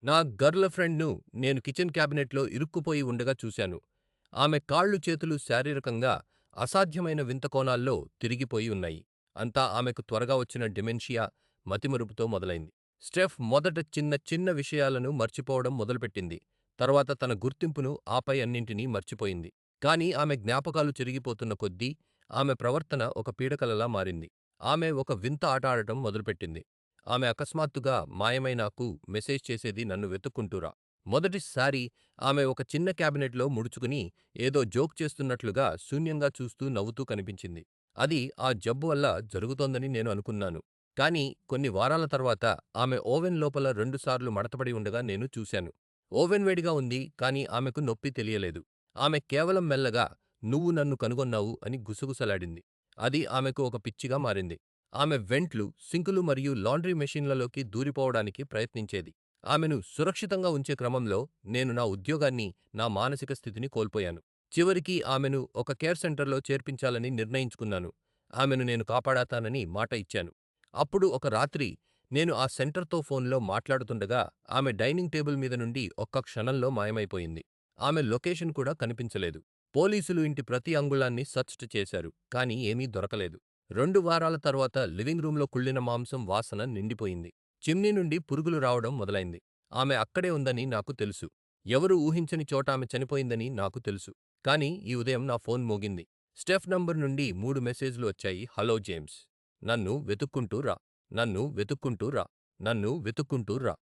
నా గర్ల్ ఫ్రెండ్ను నేను కిచెన్ క్యాబినెట్లో ఇరుక్కుపోయి ఉండగా చూశాను. ఆమె కాళ్ళు చేతులు శారీరకంగా అసాధ్యమైన వింత కోణాల్లో తిరిగిపోయి ఉన్నాయి. అంతా ఆమెకు త్వరగా వచ్చిన డిమెన్షియా, మతిమరుపుతో మొదలైంది. స్టెఫ్ మొదట చిన్న చిన్న విషయాలను మర్చిపోవడం మొదలుపెట్టింది. తర్వాత తన గుర్తింపును, ఆపై అన్నింటినీ మర్చిపోయింది. కానీ ఆమె జ్ఞాపకాలు చెరిగిపోతున్న కొద్దీ ఆమె ప్రవర్తన ఒక పీడకలలా మారింది. ఆమె ఒక వింత ఆట ఆడటం మొదలుపెట్టింది. ఆమె అకస్మాత్తుగా మాయమై నాకు మెసేజ్ చేసేది నన్ను వెతుక్కుంటూరా. మొదటిసారి ఆమె ఒక చిన్న క్యాబినెట్లో ముడుచుకుని ఏదో జోక్ చేస్తున్నట్లుగా శూన్యంగా చూస్తూ నవ్వుతూ కనిపించింది. అది ఆ జబ్బు వల్ల జరుగుతోందని నేను అనుకున్నాను. కానీ కొన్ని వారాల తర్వాత ఆమె ఓవెన్ లోపల రెండుసార్లు మడతపడి ఉండగా నేను చూశాను. ఓవెన్ వేడిగా ఉంది, కానీ ఆమెకు నొప్పి తెలియలేదు. ఆమె కేవలం మెల్లగా నువ్వు నన్ను కనుగొన్నావు అని గుసగుసలాడింది. అది ఆమెకు ఒక పిచ్చిగా మారింది. ఆమె వెంట్లు, సింకులు మరియు లాండ్రీ మెషీన్లలోకి దూరిపోవడానికి ప్రయత్నించేది. ఆమెను సురక్షితంగా ఉంచే క్రమంలో నేను నా ఉద్యోగాన్ని, నా మానసిక స్థితిని కోల్పోయాను. చివరికి ఆమెను ఒక కేర్ సెంటర్లో చేర్పించాలని నిర్ణయించుకున్నాను. ఆమెను నేను కాపాడతానని మాట ఇచ్చాను. అప్పుడు ఒక రాత్రి నేను ఆ సెంటర్తో ఫోన్లో మాట్లాడుతుండగా ఆమె డైనింగ్ టేబుల్ మీద నుండి ఒక్క క్షణంలో మాయమైపోయింది. ఆమె లొకేషన్ కూడా కనిపించలేదు. పోలీసులు ఇంటి ప్రతి అంగుళాన్ని సెర్చ్ చేశారు, కానీ ఏమీ దొరకలేదు. 2 వారాల తర్వాత లివింగ్ రూమ్లో కుళ్ళిన మాంసం వాసన నిండిపోయింది. చిమ్నీ నుండి పురుగులు రావడం మొదలైంది. ఆమె అక్కడే ఉందని నాకు తెలుసు. ఎవరూ ఊహించని చోట ఆమె చనిపోయిందని నాకు తెలుసు. కానీ ఈ ఉదయం నా ఫోన్ మోగింది. స్టెఫ్ నంబర్ నుండి 3 మెసేజ్లు వచ్చాయి. Hello James. నన్ను వెతుక్కుంటూ రా. నన్ను వెతుక్కుంటూ రా. నన్ను వెతుక్కుంటూ రా.